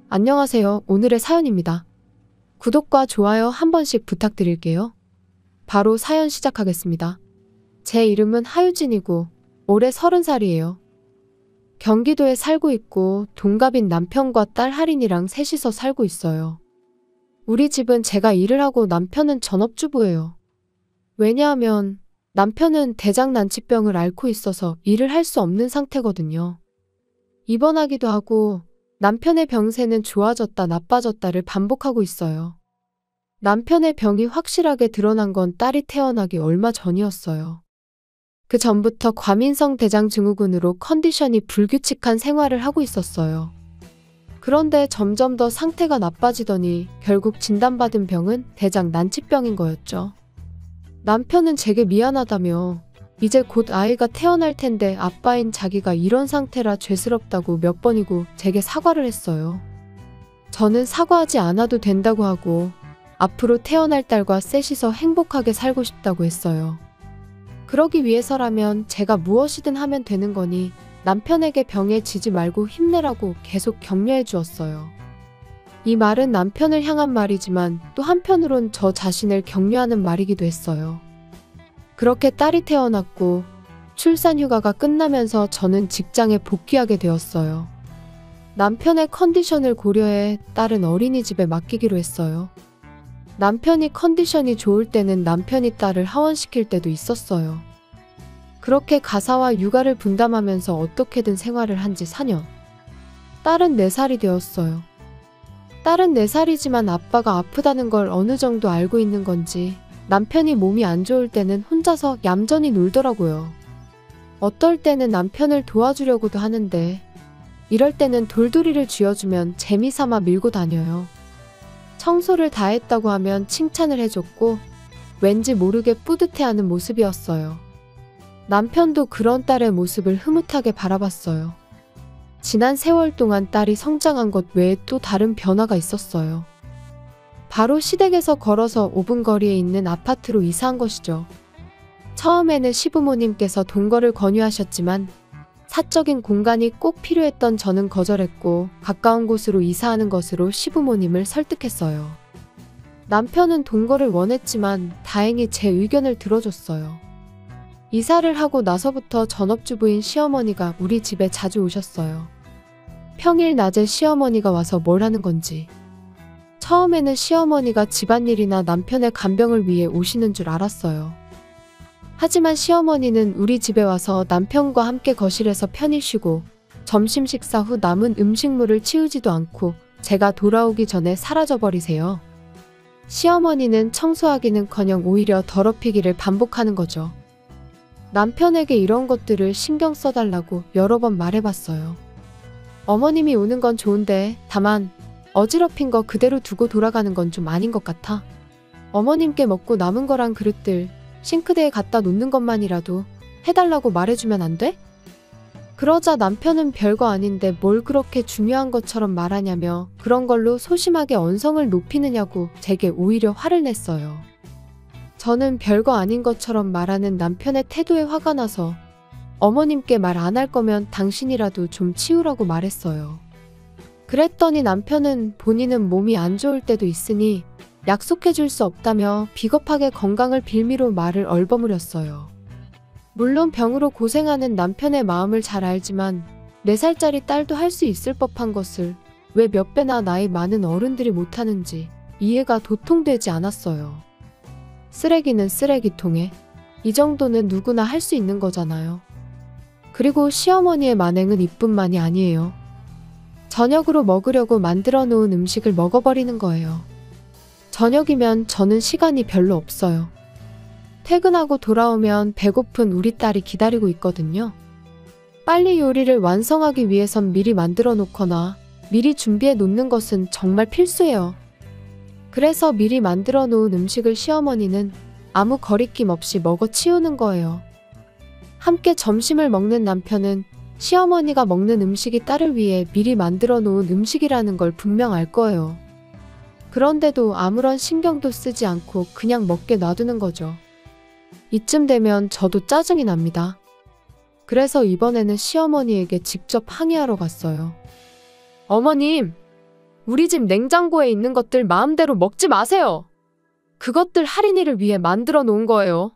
안녕하세요. 오늘의 사연입니다. 구독과 좋아요 한 번씩 부탁드릴게요. 바로 사연 시작하겠습니다. 제 이름은 하유진이고 올해 30살이에요. 경기도에 살고 있고 동갑인 남편과 딸 할인이랑 셋이서 살고 있어요. 우리 집은 제가 일을 하고 남편은 전업주부예요. 왜냐하면 남편은 대장난치병을 앓고 있어서 일을 할 수 없는 상태거든요. 입원하기도 하고 남편의 병세는 좋아졌다 나빠졌다를 반복하고 있어요. 남편의 병이 확실하게 드러난 건 딸이 태어나기 얼마 전이었어요. 그 전부터 과민성 대장증후군으로 컨디션이 불규칙한 생활을 하고 있었어요. 그런데 점점 더 상태가 나빠지더니 결국 진단받은 병은 대장난치병인 거였죠. 남편은 제게 미안하다며 이제 곧 아이가 태어날 텐데 아빠인 자기가 이런 상태라 죄스럽다고 몇 번이고 제게 사과를 했어요. 저는 사과하지 않아도 된다고 하고 앞으로 태어날 딸과 셋이서 행복하게 살고 싶다고 했어요. 그러기 위해서라면 제가 무엇이든 하면 되는 거니 남편에게 병에 지지 말고 힘내라고 계속 격려해 주었어요. 이 말은 남편을 향한 말이지만 또 한편으론 저 자신을 격려하는 말이기도 했어요. 그렇게 딸이 태어났고 출산 휴가가 끝나면서 저는 직장에 복귀하게 되었어요. 남편의 컨디션을 고려해 딸은 어린이집에 맡기기로 했어요. 남편이 컨디션이 좋을 때는 남편이 딸을 하원시킬 때도 있었어요. 그렇게 가사와 육아를 분담하면서 어떻게든 생활을 한 지 4년. 딸은 4살이 되었어요. 딸은 4살이지만 아빠가 아프다는 걸 어느 정도 알고 있는 건지 남편이 몸이 안 좋을 때는 혼자서 얌전히 놀더라고요. 어떨 때는 남편을 도와주려고도 하는데 이럴 때는 돌돌이를 쥐어주면 재미삼아 밀고 다녀요. 청소를 다 했다고 하면 칭찬을 해줬고 왠지 모르게 뿌듯해하는 모습이었어요. 남편도 그런 딸의 모습을 흐뭇하게 바라봤어요. 지난 세월 동안 딸이 성장한 것 외에 또 다른 변화가 있었어요. 바로 시댁에서 걸어서 5분 거리에 있는 아파트로 이사한 것이죠. 처음에는 시부모님께서 동거를 권유하셨지만 사적인 공간이 꼭 필요했던 저는 거절했고 가까운 곳으로 이사하는 것으로 시부모님을 설득했어요. 남편은 동거를 원했지만 다행히 제 의견을 들어줬어요. 이사를 하고 나서부터 전업주부인 시어머니가 우리 집에 자주 오셨어요. 평일 낮에 시어머니가 와서 뭘 하는 건지. 처음에는 시어머니가 집안일이나 남편의 간병을 위해 오시는 줄 알았어요. 하지만 시어머니는 우리 집에 와서 남편과 함께 거실에서 편히 쉬고 점심 식사 후 남은 음식물을 치우지도 않고 제가 돌아오기 전에 사라져버리세요. 시어머니는 청소하기는커녕 오히려 더럽히기를 반복하는 거죠. 남편에게 이런 것들을 신경 써달라고 여러 번 말해봤어요. 어머님이 오는 건 좋은데 다만 어지럽힌 거 그대로 두고 돌아가는 건 좀 아닌 것 같아. 어머님께 먹고 남은 거랑 그릇들 싱크대에 갖다 놓는 것만이라도 해달라고 말해주면 안 돼? 그러자 남편은 별거 아닌데 뭘 그렇게 중요한 것처럼 말하냐며 그런 걸로 소심하게 언성을 높이느냐고 제게 오히려 화를 냈어요. 저는 별거 아닌 것처럼 말하는 남편의 태도에 화가 나서 어머님께 말 안 할 거면 당신이라도 좀 치우라고 말했어요. 그랬더니 남편은 본인은 몸이 안 좋을 때도 있으니 약속해 줄 수 없다며 비겁하게 건강을 빌미로 말을 얼버무렸어요. 물론 병으로 고생하는 남편의 마음을 잘 알지만 4살짜리 딸도 할 수 있을 법한 것을 왜 몇 배나 나이 많은 어른들이 못하는지 이해가 도통되지 않았어요. 쓰레기는 쓰레기통에 이 정도는 누구나 할 수 있는 거잖아요. 그리고 시어머니의 만행은 이뿐만이 아니에요. 저녁으로 먹으려고 만들어 놓은 음식을 먹어버리는 거예요. 저녁이면 저는 시간이 별로 없어요. 퇴근하고 돌아오면 배고픈 우리 딸이 기다리고 있거든요. 빨리 요리를 완성하기 위해선 미리 만들어 놓거나 미리 준비해 놓는 것은 정말 필수예요. 그래서 미리 만들어 놓은 음식을 시어머니는 아무 거리낌 없이 먹어 치우는 거예요. 함께 점심을 먹는 남편은 시어머니가 먹는 음식이 딸을 위해 미리 만들어 놓은 음식이라는 걸 분명 알 거예요. 그런데도 아무런 신경도 쓰지 않고 그냥 먹게 놔두는 거죠. 이쯤 되면 저도 짜증이 납니다. 그래서 이번에는 시어머니에게 직접 항의하러 갔어요. 어머님, 우리 집 냉장고에 있는 것들 마음대로 먹지 마세요. 그것들 할인이를 위해 만들어 놓은 거예요.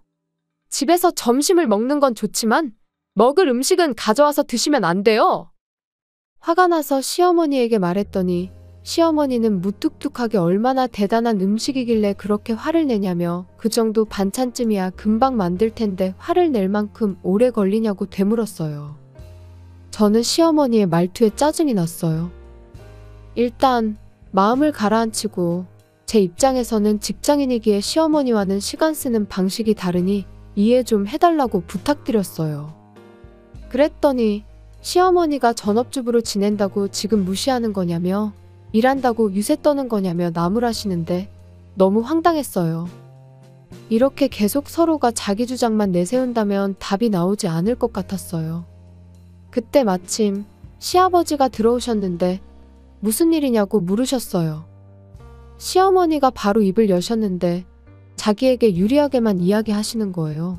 집에서 점심을 먹는 건 좋지만 먹을 음식은 가져와서 드시면 안 돼요. 화가 나서 시어머니에게 말했더니 시어머니는 무뚝뚝하게 얼마나 대단한 음식이길래 그렇게 화를 내냐며 그 정도 반찬쯤이야 금방 만들 텐데 화를 낼 만큼 오래 걸리냐고 되물었어요. 저는 시어머니의 말투에 짜증이 났어요. 일단 마음을 가라앉히고 제 입장에서는 직장인이기에 시어머니와는 시간 쓰는 방식이 다르니 이해 좀 해달라고 부탁드렸어요. 그랬더니 시어머니가 전업주부로 지낸다고 지금 무시하는 거냐며 일한다고 유세 떠는 거냐며 나무라시는데 너무 황당했어요. 이렇게 계속 서로가 자기 주장만 내세운다면 답이 나오지 않을 것 같았어요. 그때 마침 시아버지가 들어오셨는데 무슨 일이냐고 물으셨어요. 시어머니가 바로 입을 여셨는데 자기에게 유리하게만 이야기하시는 거예요.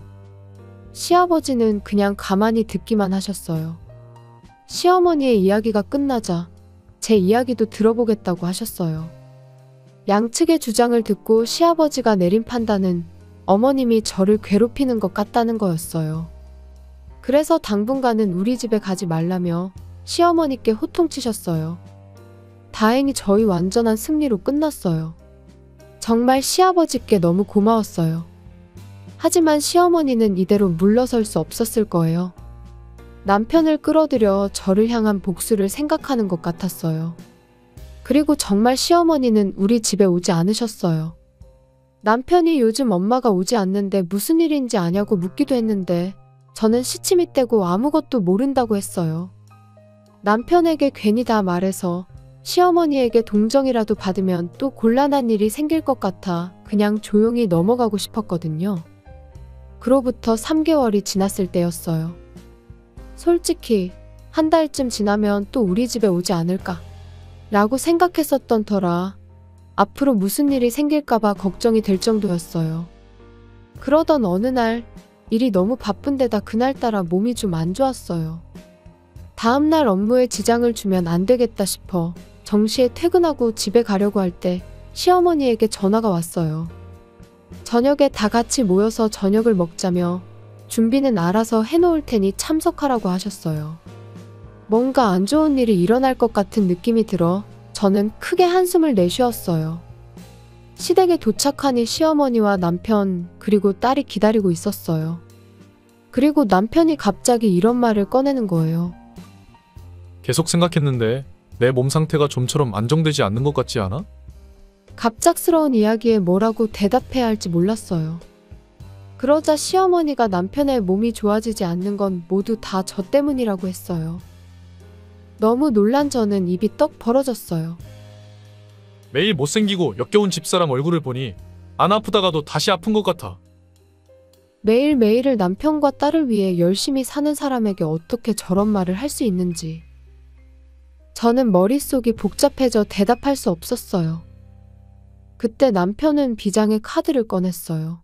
시아버지는 그냥 가만히 듣기만 하셨어요. 시어머니의 이야기가 끝나자 제 이야기도 들어보겠다고 하셨어요. 양측의 주장을 듣고 시아버지가 내린 판단은 어머님이 저를 괴롭히는 것 같다는 거였어요. 그래서 당분간은 우리 집에 가지 말라며 시어머니께 호통치셨어요. 다행히 저희 완전한 승리로 끝났어요. 정말 시아버지께 너무 고마웠어요. 하지만 시어머니는 이대로 물러설 수 없었을 거예요. 남편을 끌어들여 저를 향한 복수를 생각하는 것 같았어요. 그리고 정말 시어머니는 우리 집에 오지 않으셨어요. 남편이 요즘 엄마가 오지 않는데 무슨 일인지 아냐고 묻기도 했는데 저는 시치미 떼고 아무것도 모른다고 했어요. 남편에게 괜히 다 말해서 시어머니에게 동정이라도 받으면 또 곤란한 일이 생길 것 같아 그냥 조용히 넘어가고 싶었거든요. 그로부터 3개월이 지났을 때였어요. 솔직히 한 달쯤 지나면 또 우리 집에 오지 않을까 라고 생각했었던 터라 앞으로 무슨 일이 생길까봐 걱정이 될 정도였어요. 그러던 어느 날 일이 너무 바쁜데다 그날따라 몸이 좀 안 좋았어요. 다음날 업무에 지장을 주면 안 되겠다 싶어 정시에 퇴근하고 집에 가려고 할 때 시어머니에게 전화가 왔어요. 저녁에 다 같이 모여서 저녁을 먹자며 준비는 알아서 해놓을 테니 참석하라고 하셨어요. 뭔가 안 좋은 일이 일어날 것 같은 느낌이 들어 저는 크게 한숨을 내쉬었어요. 시댁에 도착하니 시어머니와 남편 그리고 딸이 기다리고 있었어요. 그리고 남편이 갑자기 이런 말을 꺼내는 거예요. 계속 생각했는데 내 몸 상태가 좀처럼 안정되지 않는 것 같지 않아? 갑작스러운 이야기에 뭐라고 대답해야 할지 몰랐어요. 그러자 시어머니가 남편의 몸이 좋아지지 않는 건 모두 다 저 때문이라고 했어요. 너무 놀란 저는 입이 떡 벌어졌어요. 매일 못생기고 역겨운 집사람 얼굴을 보니 안 아프다가도 다시 아픈 것 같아. 매일매일을 남편과 딸을 위해 열심히 사는 사람에게 어떻게 저런 말을 할 수 있는지. 저는 머릿속이 복잡해져 대답할 수 없었어요. 그때 남편은 비장의 카드를 꺼냈어요.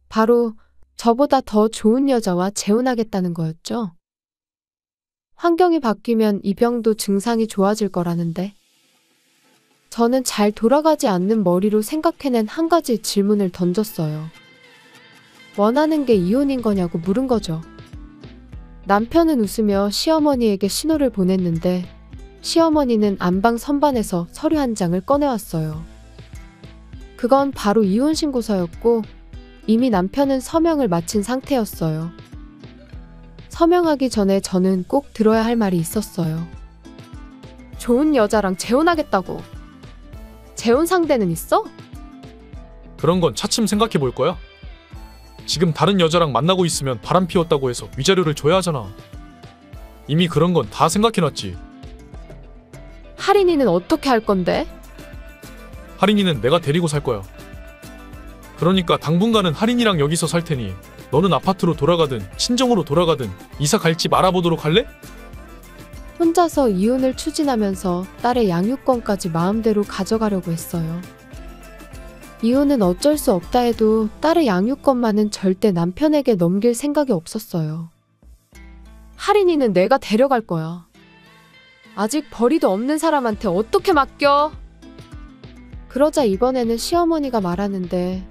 바로 저보다 더 좋은 여자와 재혼하겠다는 거였죠. 환경이 바뀌면 이 병도 증상이 좋아질 거라는데. 저는 잘 돌아가지 않는 머리로 생각해낸 한 가지 질문을 던졌어요. 원하는 게 이혼인 거냐고 물은 거죠. 남편은 웃으며 시어머니에게 신호를 보냈는데 시어머니는 안방 선반에서 서류 한 장을 꺼내왔어요. 그건 바로 이혼 신고서였고 이미 남편은 서명을 마친 상태였어요. 서명하기 전에 저는 꼭 들어야 할 말이 있었어요. 좋은 여자랑 재혼하겠다고. 재혼 상대는 있어? 그런 건 차츰 생각해 볼 거야. 지금 다른 여자랑 만나고 있으면 바람 피웠다고 해서 위자료를 줘야 하잖아. 이미 그런 건 다 생각해놨지. 할인이는 어떻게 할 건데? 할인이는 내가 데리고 살 거야. 그러니까 당분간은 할인이랑 여기서 살 테니 너는 아파트로 돌아가든 친정으로 돌아가든 이사 갈 집 알아보도록 할래? 혼자서 이혼을 추진하면서 딸의 양육권까지 마음대로 가져가려고 했어요. 이혼은 어쩔 수 없다 해도 딸의 양육권만은 절대 남편에게 넘길 생각이 없었어요. 할인이는 내가 데려갈 거야. 아직 벌이도 없는 사람한테 어떻게 맡겨? 그러자 이번에는 시어머니가 말하는데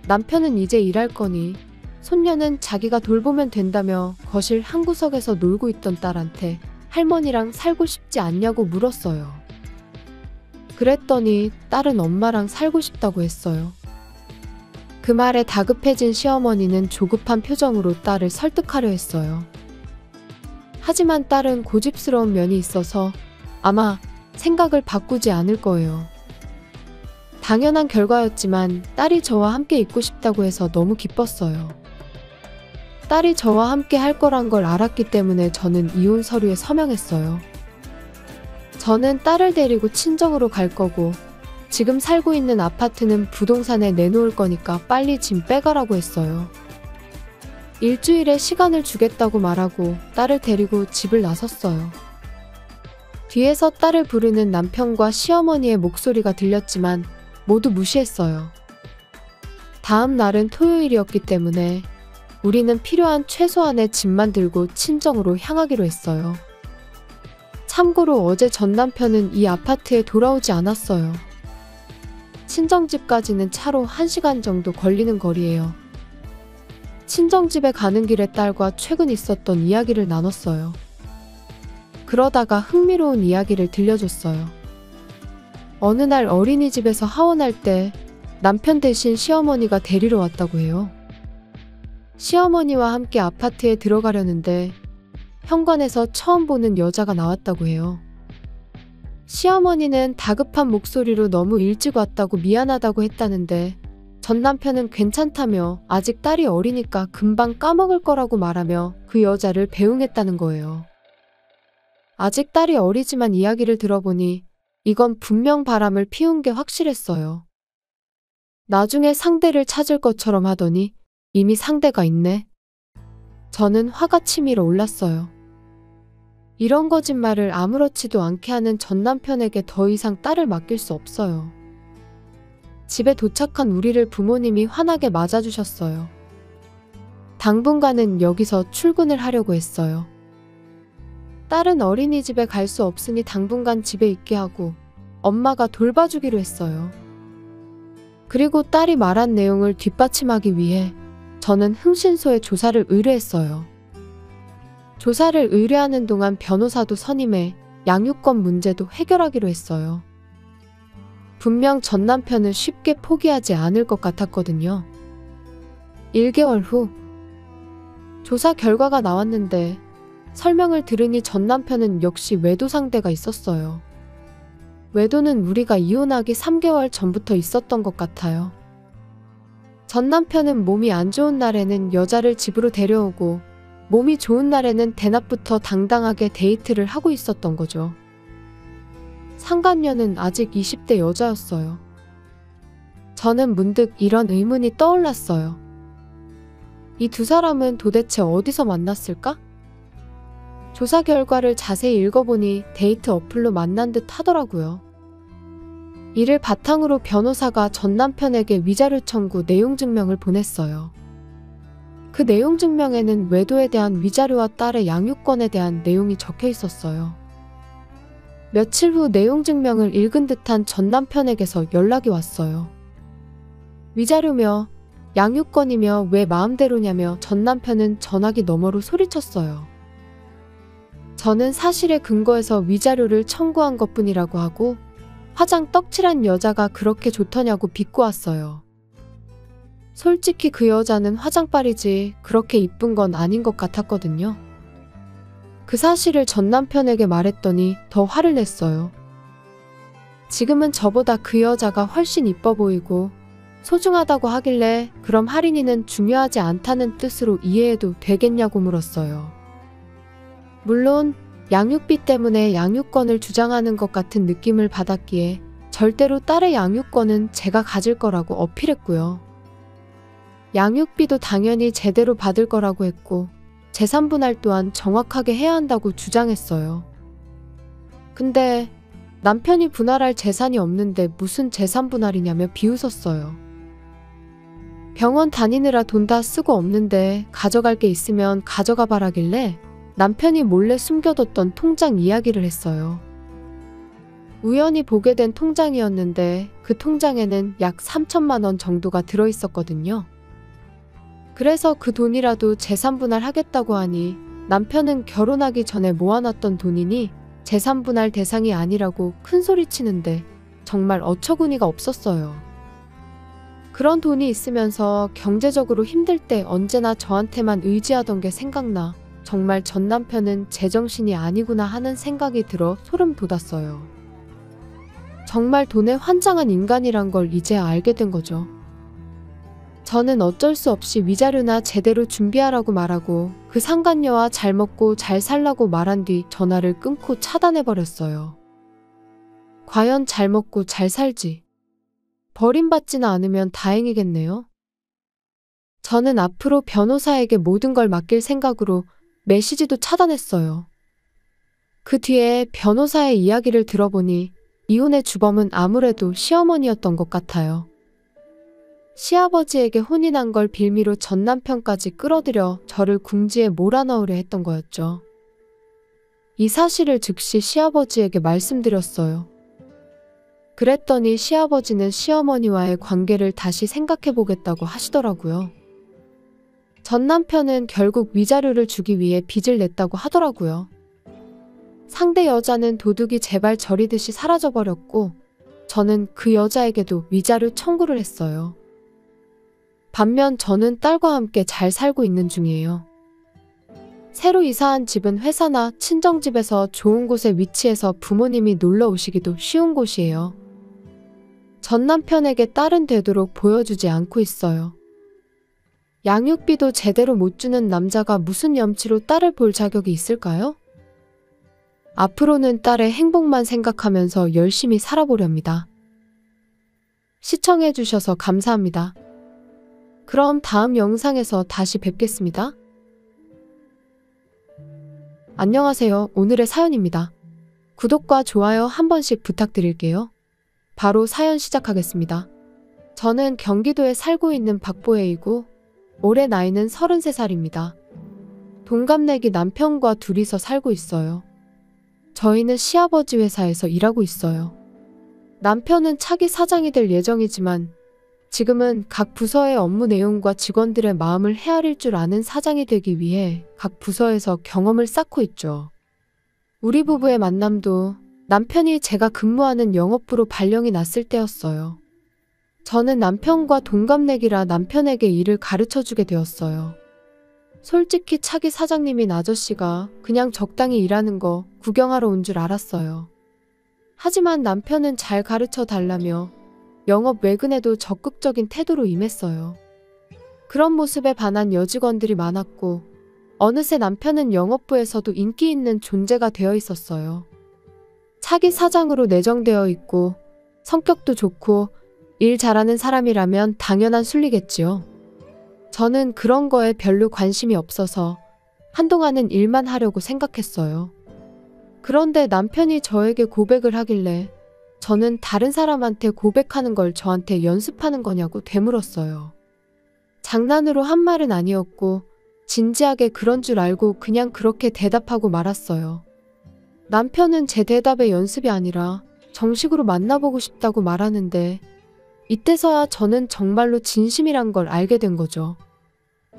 남편은 이제 일할 거니 손녀는 자기가 돌보면 된다며 거실 한 구석에서 놀고 있던 딸한테 할머니랑 살고 싶지 않냐고 물었어요. 그랬더니 딸은 엄마랑 살고 싶다고 했어요. 그 말에 다급해진 시어머니는 조급한 표정으로 딸을 설득하려 했어요. 하지만 딸은 고집스러운 면이 있어서 아마 생각을 바꾸지 않을 거예요. 당연한 결과였지만 딸이 저와 함께 있고 싶다고 해서 너무 기뻤어요. 딸이 저와 함께 할 거란 걸 알았기 때문에 저는 이혼 서류에 서명했어요. 저는 딸을 데리고 친정으로 갈 거고 지금 살고 있는 아파트는 부동산에 내놓을 거니까 빨리 짐 빼가라고 했어요. 일주일의 시간을 주겠다고 말하고 딸을 데리고 집을 나섰어요. 뒤에서 딸을 부르는 남편과 시어머니의 목소리가 들렸지만 모두 무시했어요. 다음 날은 토요일이었기 때문에 우리는 필요한 최소한의 짐만 들고 친정으로 향하기로 했어요. 참고로 어제 전 남편은 이 아파트에 돌아오지 않았어요. 친정집까지는 차로 1시간 정도 걸리는 거리예요. 친정집에 가는 길에 딸과 최근 있었던 이야기를 나눴어요. 그러다가 흥미로운 이야기를 들려줬어요. 어느 날 어린이집에서 하원할 때 남편 대신 시어머니가 데리러 왔다고 해요. 시어머니와 함께 아파트에 들어가려는데 현관에서 처음 보는 여자가 나왔다고 해요. 시어머니는 다급한 목소리로 너무 일찍 왔다고 미안하다고 했다는데 전 남편은 괜찮다며 아직 딸이 어리니까 금방 까먹을 거라고 말하며 그 여자를 배웅했다는 거예요. 아직 딸이 어리지만 이야기를 들어보니 이건 분명 바람을 피운 게 확실했어요. 나중에 상대를 찾을 것처럼 하더니 이미 상대가 있네. 저는 화가 치밀어 올랐어요. 이런 거짓말을 아무렇지도 않게 하는 전 남편에게 더 이상 딸을 맡길 수 없어요. 집에 도착한 우리를 부모님이 환하게 맞아주셨어요. 당분간은 여기서 출근을 하려고 했어요. 딸은 어린이집에 갈 수 없으니 당분간 집에 있게 하고 엄마가 돌봐주기로 했어요. 그리고 딸이 말한 내용을 뒷받침하기 위해 저는 흥신소에 조사를 의뢰했어요. 조사를 의뢰하는 동안 변호사도 선임해 양육권 문제도 해결하기로 했어요. 분명 전 남편은 쉽게 포기하지 않을 것 같았거든요. 1개월 후 조사 결과가 나왔는데 설명을 들으니 전 남편은 역시 외도 상대가 있었어요. 외도는 우리가 이혼하기 3개월 전부터 있었던 것 같아요. 전 남편은 몸이 안 좋은 날에는 여자를 집으로 데려오고 몸이 좋은 날에는 대낮부터 당당하게 데이트를 하고 있었던 거죠. 상간녀는 아직 20대 여자였어요. 저는 문득 이런 의문이 떠올랐어요. 이 두 사람은 도대체 어디서 만났을까? 조사 결과를 자세히 읽어보니 데이트 어플로 만난 듯 하더라고요. 이를 바탕으로 변호사가 전 남편에게 위자료 청구 내용 증명을 보냈어요. 그 내용 증명에는 외도에 대한 위자료와 딸의 양육권에 대한 내용이 적혀 있었어요. 며칠 후 내용 증명을 읽은 듯한 전 남편에게서 연락이 왔어요. 위자료며 양육권이며 왜 마음대로냐며 전 남편은 전화기 너머로 소리쳤어요. 저는 사실에 근거해서 위자료를 청구한 것뿐이라고 하고 화장 떡칠한 여자가 그렇게 좋더냐고 비꼬았어요. 솔직히 그 여자는 화장빨이지 그렇게 이쁜 건 아닌 것 같았거든요. 그 사실을 전 남편에게 말했더니 더 화를 냈어요. 지금은 저보다 그 여자가 훨씬 이뻐 보이고 소중하다고 하길래 그럼 할인이는 중요하지 않다는 뜻으로 이해해도 되겠냐고 물었어요. 물론 양육비 때문에 양육권을 주장하는 것 같은 느낌을 받았기에 절대로 딸의 양육권은 제가 가질 거라고 어필했고요. 양육비도 당연히 제대로 받을 거라고 했고 재산분할 또한 정확하게 해야 한다고 주장했어요. 근데 남편이 분할할 재산이 없는데 무슨 재산분할이냐며 비웃었어요. 병원 다니느라 돈 다 쓰고 없는데 가져갈 게 있으면 가져가 바라길래 남편이 몰래 숨겨뒀던 통장 이야기를 했어요. 우연히 보게 된 통장이었는데 그 통장에는 약 3천만 원 정도가 들어있었거든요. 그래서 그 돈이라도 재산분할 하겠다고 하니 남편은 결혼하기 전에 모아놨던 돈이니 재산분할 대상이 아니라고 큰소리치는데 정말 어처구니가 없었어요. 그런 돈이 있으면서 경제적으로 힘들 때 언제나 저한테만 의지하던 게 생각나 정말 전 남편은 제정신이 아니구나 하는 생각이 들어 소름 돋았어요. 정말 돈에 환장한 인간이란 걸 이제야 알게 된 거죠. 저는 어쩔 수 없이 위자료나 제대로 준비하라고 말하고 그 상간녀와 잘 먹고 잘 살라고 말한 뒤 전화를 끊고 차단해버렸어요. 과연 잘 먹고 잘 살지? 버림받지는 않으면 다행이겠네요. 저는 앞으로 변호사에게 모든 걸 맡길 생각으로 메시지도 차단했어요. 그 뒤에 변호사의 이야기를 들어보니 이혼의 주범은 아무래도 시어머니였던 것 같아요. 시아버지에게 혼이 난 걸 빌미로 전 남편까지 끌어들여 저를 궁지에 몰아넣으려 했던 거였죠. 이 사실을 즉시 시아버지에게 말씀드렸어요. 그랬더니 시아버지는 시어머니와의 관계를 다시 생각해보겠다고 하시더라고요. 전 남편은 결국 위자료를 주기 위해 빚을 냈다고 하더라고요. 상대 여자는 도둑이 제발 저리듯이 사라져버렸고 저는 그 여자에게도 위자료 청구를 했어요. 반면 저는 딸과 함께 잘 살고 있는 중이에요. 새로 이사한 집은 회사나 친정집에서 좋은 곳에 위치해서 부모님이 놀러 오시기도 쉬운 곳이에요. 전 남편에게 딸은 되도록 보여주지 않고 있어요. 양육비도 제대로 못 주는 남자가 무슨 염치로 딸을 볼 자격이 있을까요? 앞으로는 딸의 행복만 생각하면서 열심히 살아보렵니다. 시청해주셔서 감사합니다. 그럼 다음 영상에서 다시 뵙겠습니다. 안녕하세요. 오늘의 사연입니다. 구독과 좋아요 한 번씩 부탁드릴게요. 바로 사연 시작하겠습니다. 저는 경기도에 살고 있는 박보혜이고 올해 나이는 33살입니다. 동갑내기 남편과 둘이서 살고 있어요. 저희는 시아버지 회사에서 일하고 있어요. 남편은 차기 사장이 될 예정이지만 지금은 각 부서의 업무 내용과 직원들의 마음을 헤아릴 줄 아는 사장이 되기 위해 각 부서에서 경험을 쌓고 있죠. 우리 부부의 만남도 남편이 제가 근무하는 영업부로 발령이 났을 때였어요. 저는 남편과 동갑내기라 남편에게 일을 가르쳐주게 되었어요. 솔직히 차기 사장님인 아저씨가 그냥 적당히 일하는 거 구경하러 온 줄 알았어요. 하지만 남편은 잘 가르쳐 달라며 영업 외근에도 적극적인 태도로 임했어요. 그런 모습에 반한 여직원들이 많았고 어느새 남편은 영업부에서도 인기 있는 존재가 되어 있었어요. 차기 사장으로 내정되어 있고 성격도 좋고 일 잘하는 사람이라면 당연한 순리겠지요. 저는 그런 거에 별로 관심이 없어서 한동안은 일만 하려고 생각했어요. 그런데 남편이 저에게 고백을 하길래 저는 다른 사람한테 고백하는 걸 저한테 연습하는 거냐고 되물었어요. 장난으로 한 말은 아니었고 진지하게 그런 줄 알고 그냥 그렇게 대답하고 말았어요. 남편은 제 대답의 연습이 아니라 정식으로 만나보고 싶다고 말하는데 이때서야 저는 정말로 진심이란 걸 알게 된 거죠.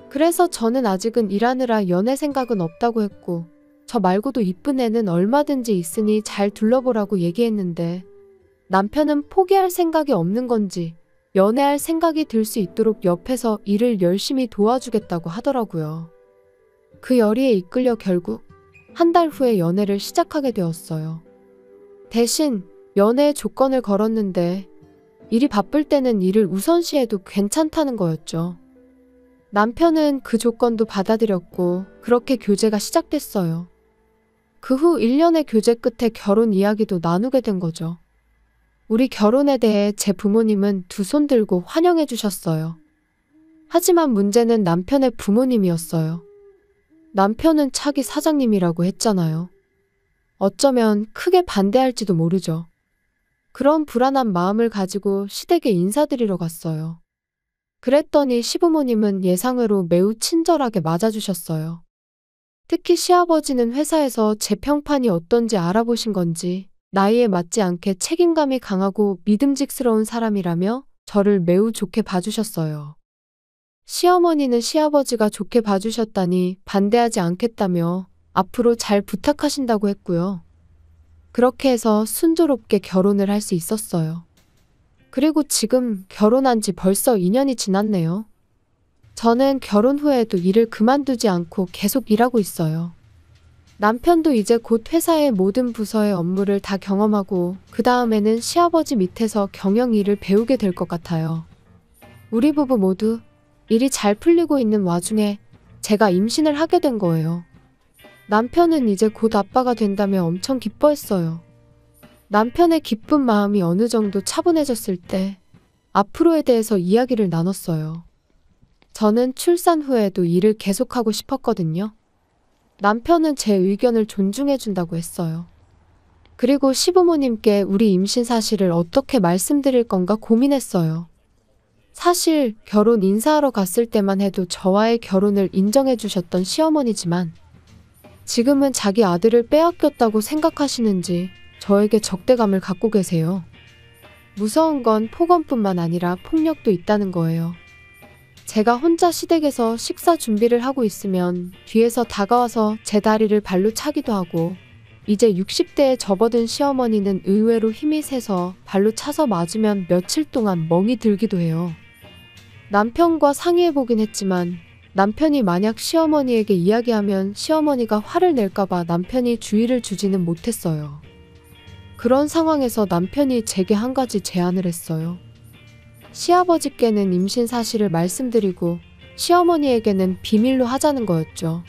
그래서 저는 아직은 일하느라 연애 생각은 없다고 했고 저 말고도 이쁜 애는 얼마든지 있으니 잘 둘러보라고 얘기했는데 남편은 포기할 생각이 없는 건지 연애할 생각이 들 수 있도록 옆에서 일을 열심히 도와주겠다고 하더라고요. 그 열의에 이끌려 결국 한 달 후에 연애를 시작하게 되었어요. 대신 연애의 조건을 걸었는데 일이 바쁠 때는 일을 우선시해도 괜찮다는 거였죠. 남편은 그 조건도 받아들였고 그렇게 교제가 시작됐어요. 그 후 1년의 교제 끝에 결혼 이야기도 나누게 된 거죠. 우리 결혼에 대해 제 부모님은 두 손 들고 환영해 주셨어요. 하지만 문제는 남편의 부모님이었어요. 남편은 차기 사장님이라고 했잖아요. 어쩌면 크게 반대할지도 모르죠. 그런 불안한 마음을 가지고 시댁에 인사드리러 갔어요. 그랬더니 시부모님은 예상외로 매우 친절하게 맞아주셨어요. 특히 시아버지는 회사에서 제 평판이 어떤지 알아보신 건지 나이에 맞지 않게 책임감이 강하고 믿음직스러운 사람이라며 저를 매우 좋게 봐주셨어요. 시어머니는 시아버지가 좋게 봐주셨다니 반대하지 않겠다며 앞으로 잘 부탁하신다고 했고요. 그렇게 해서 순조롭게 결혼을 할 수 있었어요. 그리고 지금 결혼한 지 벌써 2년이 지났네요. 저는 결혼 후에도 일을 그만두지 않고 계속 일하고 있어요. 남편도 이제 곧 회사의 모든 부서의 업무를 다 경험하고 그 다음에는 시아버지 밑에서 경영 일을 배우게 될 것 같아요. 우리 부부 모두 일이 잘 풀리고 있는 와중에 제가 임신을 하게 된 거예요. 남편은 이제 곧 아빠가 된다며 엄청 기뻐했어요. 남편의 기쁜 마음이 어느 정도 차분해졌을 때 앞으로에 대해서 이야기를 나눴어요. 저는 출산 후에도 일을 계속하고 싶었거든요. 남편은 제 의견을 존중해준다고 했어요. 그리고 시부모님께 우리 임신 사실을 어떻게 말씀드릴 건가 고민했어요. 사실 결혼 인사하러 갔을 때만 해도 저와의 결혼을 인정해주셨던 시어머니지만 지금은 자기 아들을 빼앗겼다고 생각하시는지 저에게 적대감을 갖고 계세요. 무서운 건 폭언뿐만 아니라 폭력도 있다는 거예요. 제가 혼자 시댁에서 식사 준비를 하고 있으면 뒤에서 다가와서 제 다리를 발로 차기도 하고 이제 60대에 접어든 시어머니는 의외로 힘이 세서 발로 차서 맞으면 며칠 동안 멍이 들기도 해요. 남편과 상의해보긴 했지만 남편이 만약 시어머니에게 이야기하면 시어머니가 화를 낼까봐 남편이 주의를 주지는 못했어요. 그런 상황에서 남편이 제게 한 가지 제안을 했어요. 시아버지께는 임신 사실을 말씀드리고 시어머니에게는 비밀로 하자는 거였죠.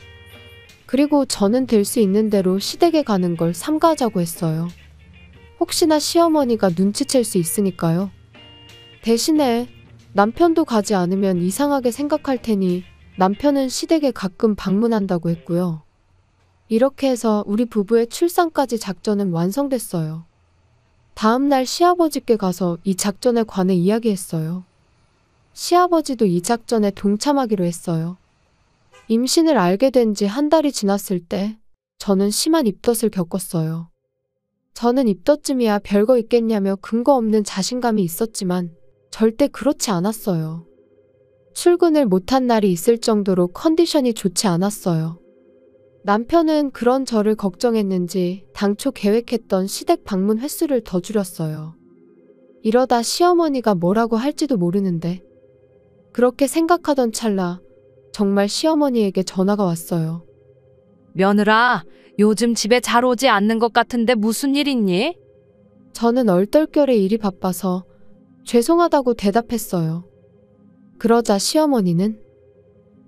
그리고 저는 될 수 있는 대로 시댁에 가는 걸 삼가하자고 했어요. 혹시나 시어머니가 눈치챌 수 있으니까요. 대신에 남편도 가지 않으면 이상하게 생각할 테니 남편은 시댁에 가끔 방문한다고 했고요. 이렇게 해서 우리 부부의 출산까지 작전은 완성됐어요. 다음 날 시아버지께 가서 이 작전에 관해 이야기했어요. 시아버지도 이 작전에 동참하기로 했어요. 임신을 알게 된 지 한 달이 지났을 때 저는 심한 입덧을 겪었어요. 저는 입덧쯤이야 별거 있겠냐며 근거 없는 자신감이 있었지만 절대 그렇지 않았어요. 출근을 못한 날이 있을 정도로 컨디션이 좋지 않았어요. 남편은 그런 저를 걱정했는지 당초 계획했던 시댁 방문 횟수를 더 줄였어요. 이러다 시어머니가 뭐라고 할지도 모르는데 그렇게 생각하던 찰나 정말 시어머니에게 전화가 왔어요. 며느라, 요즘 집에 잘 오지 않는 것 같은데 무슨 일 있니? 저는 얼떨결에 일이 바빠서 죄송하다고 대답했어요. 그러자 시어머니는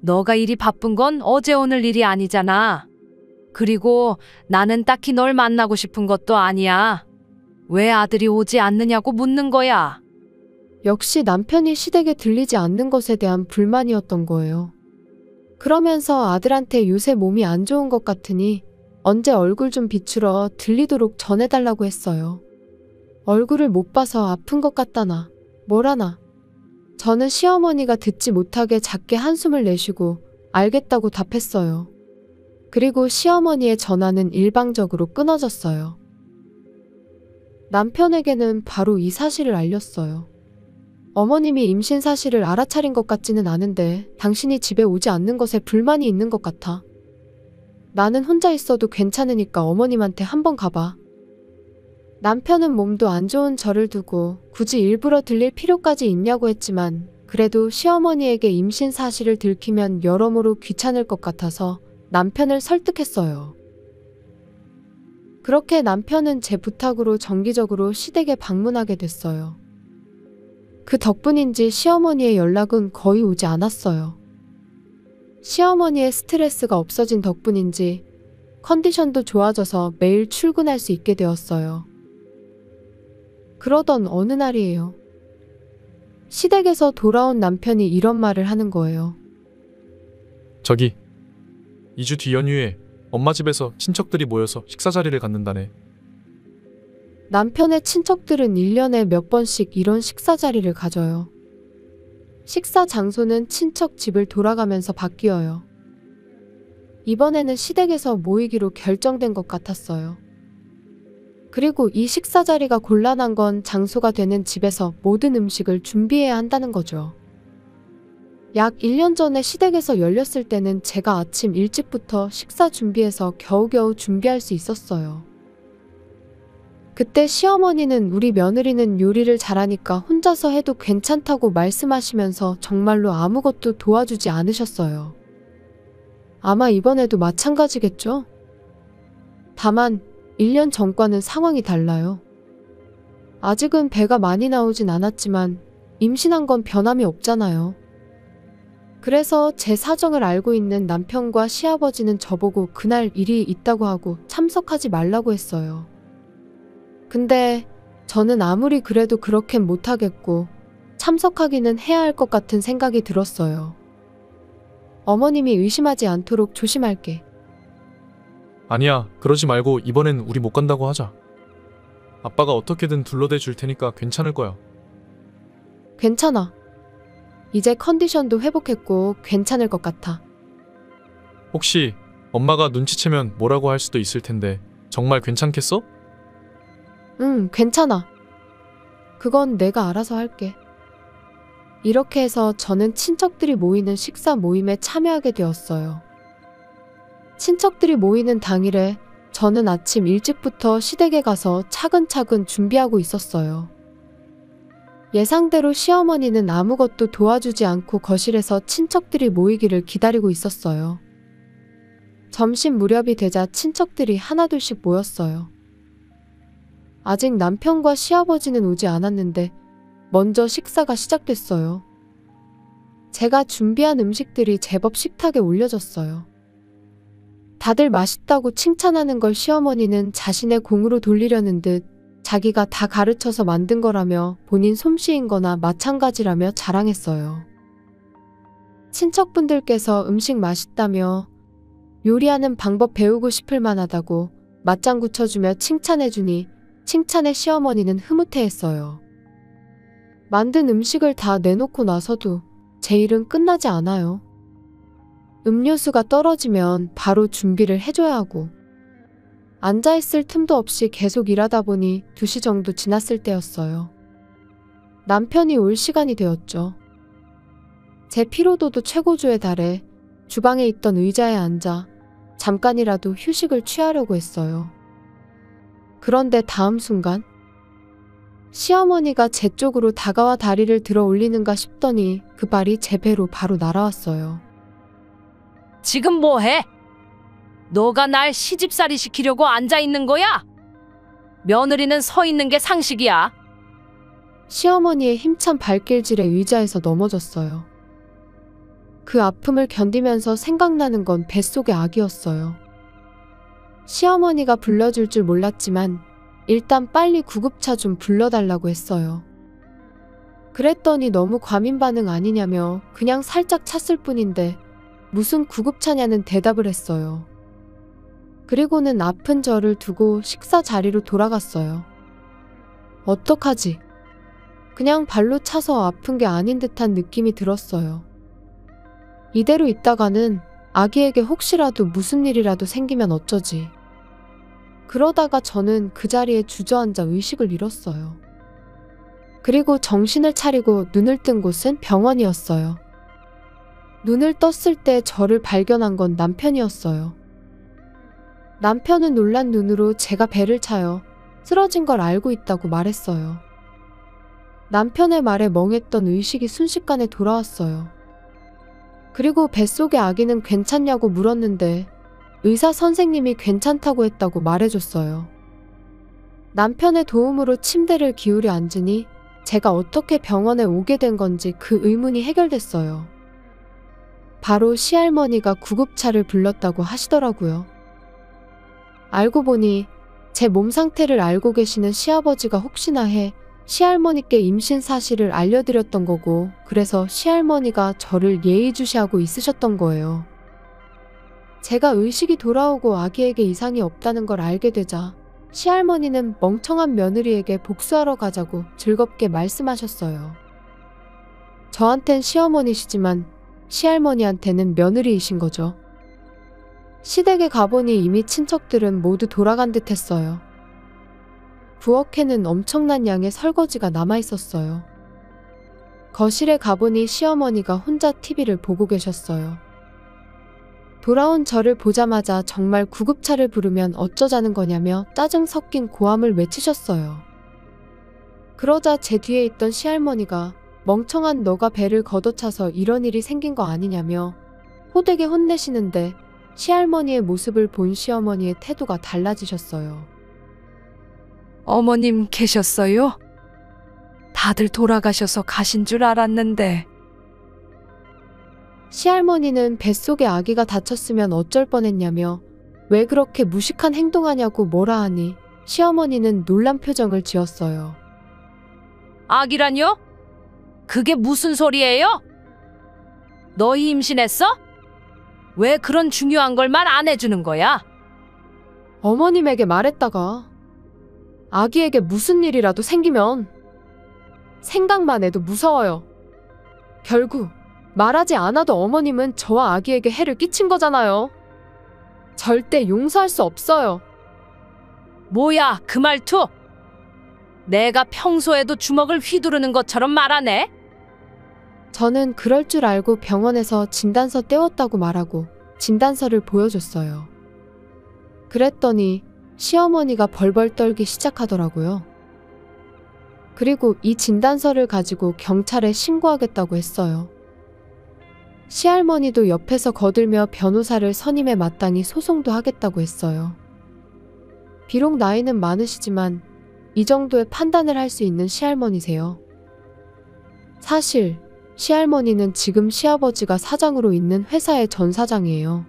너가 일이 바쁜 건 어제 오늘 일이 아니잖아. 그리고 나는 딱히 널 만나고 싶은 것도 아니야. 왜 아들이 오지 않느냐고 묻는 거야. 역시 남편이 시댁에 들리지 않는 것에 대한 불만이었던 거예요. 그러면서 아들한테 요새 몸이 안 좋은 것 같으니 언제 얼굴 좀 비추러 들리도록 전해달라고 했어요. 얼굴을 못 봐서 아픈 것 같다나 뭐라나. 저는 시어머니가 듣지 못하게 작게 한숨을 내쉬고 알겠다고 답했어요. 그리고 시어머니의 전화는 일방적으로 끊어졌어요. 남편에게는 바로 이 사실을 알렸어요. 어머님이 임신 사실을 알아차린 것 같지는 않은데 당신이 집에 오지 않는 것에 불만이 있는 것 같아. 나는 혼자 있어도 괜찮으니까 어머님한테 한번 가봐. 남편은 몸도 안 좋은 저를 두고 굳이 일부러 들릴 필요까지 있냐고 했지만 그래도 시어머니에게 임신 사실을 들키면 여러모로 귀찮을 것 같아서 남편을 설득했어요. 그렇게 남편은 제 부탁으로 정기적으로 시댁에 방문하게 됐어요. 그 덕분인지 시어머니의 연락은 거의 오지 않았어요. 시어머니의 스트레스가 없어진 덕분인지 컨디션도 좋아져서 매일 출근할 수 있게 되었어요. 그러던 어느 날이에요. 시댁에서 돌아온 남편이 이런 말을 하는 거예요. 저기 2주 뒤 연휴에 엄마 집에서 친척들이 모여서 식사 자리를 갖는다네. 남편의 친척들은 1년에 몇 번씩 이런 식사 자리를 가져요. 식사 장소는 친척 집을 돌아가면서 바뀌어요. 이번에는 시댁에서 모이기로 결정된 것 같았어요. 그리고 이 식사 자리가 곤란한 건 장소가 되는 집에서 모든 음식을 준비해야 한다는 거죠. 약 1년 전에 시댁에서 열렸을 때는 제가 아침 일찍부터 식사 준비해서 겨우겨우 준비할 수 있었어요. 그때 시어머니는 우리 며느리는 요리를 잘하니까 혼자서 해도 괜찮다고 말씀하시면서 정말로 아무것도 도와주지 않으셨어요. 아마 이번에도 마찬가지겠죠? 다만 1년 전과는 상황이 달라요. 아직은 배가 많이 나오진 않았지만 임신한 건 변함이 없잖아요. 그래서 제 사정을 알고 있는 남편과 시아버지는 저보고 그날 일이 있다고 하고 참석하지 말라고 했어요. 근데 저는 아무리 그래도 그렇게는 못하겠고 참석하기는 해야 할 것 같은 생각이 들었어요. 어머님이 의심하지 않도록 조심할게. 아니야, 그러지 말고 이번엔 우리 못 간다고 하자. 아빠가 어떻게든 둘러대 줄 테니까 괜찮을 거야. 괜찮아. 이제 컨디션도 회복했고 괜찮을 것 같아. 혹시 엄마가 눈치채면 뭐라고 할 수도 있을 텐데 정말 괜찮겠어? 응, 괜찮아. 그건 내가 알아서 할게. 이렇게 해서 저는 친척들이 모이는 식사 모임에 참여하게 되었어요. 친척들이 모이는 당일에 저는 아침 일찍부터 시댁에 가서 차근차근 준비하고 있었어요. 예상대로 시어머니는 아무것도 도와주지 않고 거실에서 친척들이 모이기를 기다리고 있었어요. 점심 무렵이 되자 친척들이 하나둘씩 모였어요. 아직 남편과 시아버지는 오지 않았는데 먼저 식사가 시작됐어요. 제가 준비한 음식들이 제법 식탁에 올려졌어요. 다들 맛있다고 칭찬하는 걸 시어머니는 자신의 공으로 돌리려는 듯 자기가 다 가르쳐서 만든 거라며 본인 솜씨인 거나 마찬가지라며 자랑했어요. 친척분들께서 음식 맛있다며 요리하는 방법 배우고 싶을 만하다고 맞장구 쳐주며 칭찬해주니 칭찬에 시어머니는 흐뭇해했어요. 만든 음식을 다 내놓고 나서도 제 일은 끝나지 않아요. 음료수가 떨어지면 바로 준비를 해줘야 하고 앉아있을 틈도 없이 계속 일하다 보니 2시 정도 지났을 때였어요. 남편이 올 시간이 되었죠. 제 피로도도 최고조에 달해 주방에 있던 의자에 앉아 잠깐이라도 휴식을 취하려고 했어요. 그런데 다음 순간 시어머니가 제 쪽으로 다가와 다리를 들어 올리는가 싶더니 그 발이 제 배로 바로 날아왔어요. 지금 뭐해? 너가 날 시집살이 시키려고 앉아있는 거야? 며느리는 서 있는 게 상식이야. 시어머니의 힘찬 발길질에 의자에서 넘어졌어요. 그 아픔을 견디면서 생각나는 건 뱃속의 아기였어요. 시어머니가 불러줄 줄 몰랐지만 일단 빨리 구급차 좀 불러달라고 했어요. 그랬더니 너무 과민 반응 아니냐며 그냥 살짝 찼을 뿐인데 무슨 구급차냐는 대답을 했어요. 그리고는 아픈 저를 두고 식사 자리로 돌아갔어요. 어떡하지? 그냥 발로 차서 아픈 게 아닌 듯한 느낌이 들었어요. 이대로 있다가는 아기에게 혹시라도 무슨 일이라도 생기면 어쩌지? 그러다가 저는 그 자리에 주저앉아 의식을 잃었어요. 그리고 정신을 차리고 눈을 뜬 곳은 병원이었어요. 눈을 떴을 때 저를 발견한 건 남편이었어요. 남편은 놀란 눈으로 제가 배를 차여 쓰러진 걸 알고 있다고 말했어요. 남편의 말에 멍했던 의식이 순식간에 돌아왔어요. 그리고 뱃속의 아기는 괜찮냐고 물었는데 의사 선생님이 괜찮다고 했다고 말해줬어요. 남편의 도움으로 침대를 기울여 앉으니 제가 어떻게 병원에 오게 된 건지 그 의문이 해결됐어요. 바로 시할머니가 구급차를 불렀다고 하시더라고요. 알고 보니 제 몸 상태를 알고 계시는 시아버지가 혹시나 해 시할머니께 임신 사실을 알려드렸던 거고, 그래서 시할머니가 저를 예의주시하고 있으셨던 거예요. 제가 의식이 돌아오고 아기에게 이상이 없다는 걸 알게 되자 시할머니는 멍청한 며느리에게 복수하러 가자고 즐겁게 말씀하셨어요. 저한텐 시어머니시지만 시할머니한테는 며느리이신 거죠. 시댁에 가보니 이미 친척들은 모두 돌아간 듯 했어요. 부엌에는 엄청난 양의 설거지가 남아 있었어요. 거실에 가보니 시어머니가 혼자 TV를 보고 계셨어요. 돌아온 저를 보자마자 정말 구급차를 부르면 어쩌자는 거냐며 짜증 섞인 고함을 외치셨어요. 그러자 제 뒤에 있던 시할머니가 멍청한 너가 배를 걷어차서 이런 일이 생긴 거 아니냐며 호되게 혼내시는데 시할머니의 모습을 본 시어머니의 태도가 달라지셨어요. 어머님 계셨어요? 다들 돌아가셔서 가신 줄 알았는데. 시할머니는 뱃속에 아기가 다쳤으면 어쩔 뻔했냐며 왜 그렇게 무식한 행동하냐고 뭐라 하니 시어머니는 놀란 표정을 지었어요. 아기라뇨? 그게 무슨 소리예요? 너희 임신했어? 왜 그런 중요한 걸 말 안 해주는 거야? 어머님에게 말했다가 아기에게 무슨 일이라도 생기면 생각만 해도 무서워요. 결국 말하지 않아도 어머님은 저와 아기에게 해를 끼친 거잖아요. 절대 용서할 수 없어요. 뭐야 그 말투? 내가 평소에도 주먹을 휘두르는 것처럼 말하네? 저는 그럴 줄 알고 병원에서 진단서 떼었다고 말하고 진단서를 보여줬어요. 그랬더니 시어머니가 벌벌 떨기 시작하더라고요. 그리고 이 진단서를 가지고 경찰에 신고하겠다고 했어요. 시할머니도 옆에서 거들며 변호사를 선임해 마땅히 소송도 하겠다고 했어요. 비록 나이는 많으시지만 이 정도의 판단을 할 수 있는 시할머니세요. 사실 시할머니는 지금 시아버지가 사장으로 있는 회사의 전 사장이에요.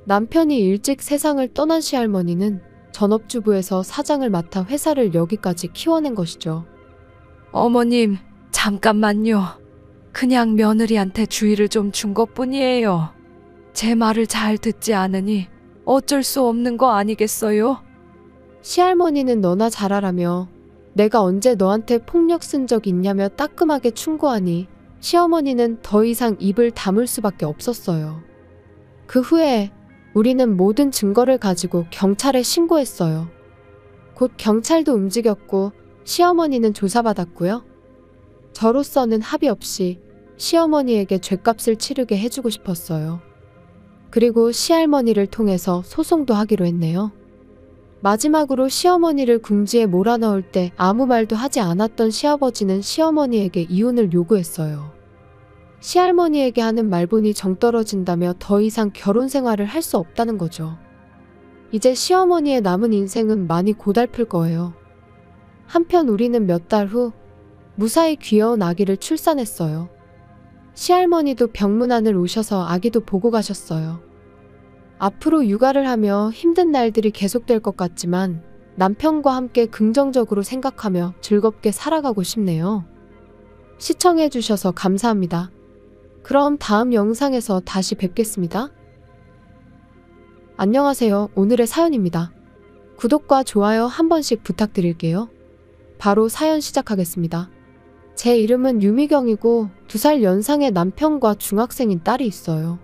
남편이 일찍 세상을 떠난 시할머니는 전업주부에서 사장을 맡아 회사를 여기까지 키워낸 것이죠. 어머님 잠깐만요. 그냥 며느리한테 주의를 좀 준 것뿐이에요. 제 말을 잘 듣지 않으니 어쩔 수 없는 거 아니겠어요? 시할머니는 너나 잘하라며 내가 언제 너한테 폭력 쓴 적 있냐며 따끔하게 충고하니 시어머니는 더 이상 입을 다물 수밖에 없었어요. 그 후에 우리는 모든 증거를 가지고 경찰에 신고했어요. 곧 경찰도 움직였고 시어머니는 조사받았고요. 저로서는 합의 없이 시어머니에게 죗값을 치르게 해주고 싶었어요. 그리고 시할머니를 통해서 소송도 하기로 했네요. 마지막으로 시어머니를 궁지에 몰아넣을 때 아무 말도 하지 않았던 시아버지는 시어머니에게 이혼을 요구했어요. 시할머니에게 하는 말 보니 정 떨어진다며 더 이상 결혼 생활을 할 수 없다는 거죠. 이제 시어머니의 남은 인생은 많이 고달플 거예요. 한편 우리는 몇 달 후 무사히 귀여운 아기를 출산했어요. 시할머니도 병문안을 오셔서 아기도 보고 가셨어요. 앞으로 육아를 하며 힘든 날들이 계속될 것 같지만 남편과 함께 긍정적으로 생각하며 즐겁게 살아가고 싶네요. 시청해주셔서 감사합니다. 그럼 다음 영상에서 다시 뵙겠습니다. 안녕하세요. 오늘의 사연입니다. 구독과 좋아요 한 번씩 부탁드릴게요. 바로 사연 시작하겠습니다. 제 이름은 유미경이고 2살 연상의 남편과 중학생인 딸이 있어요.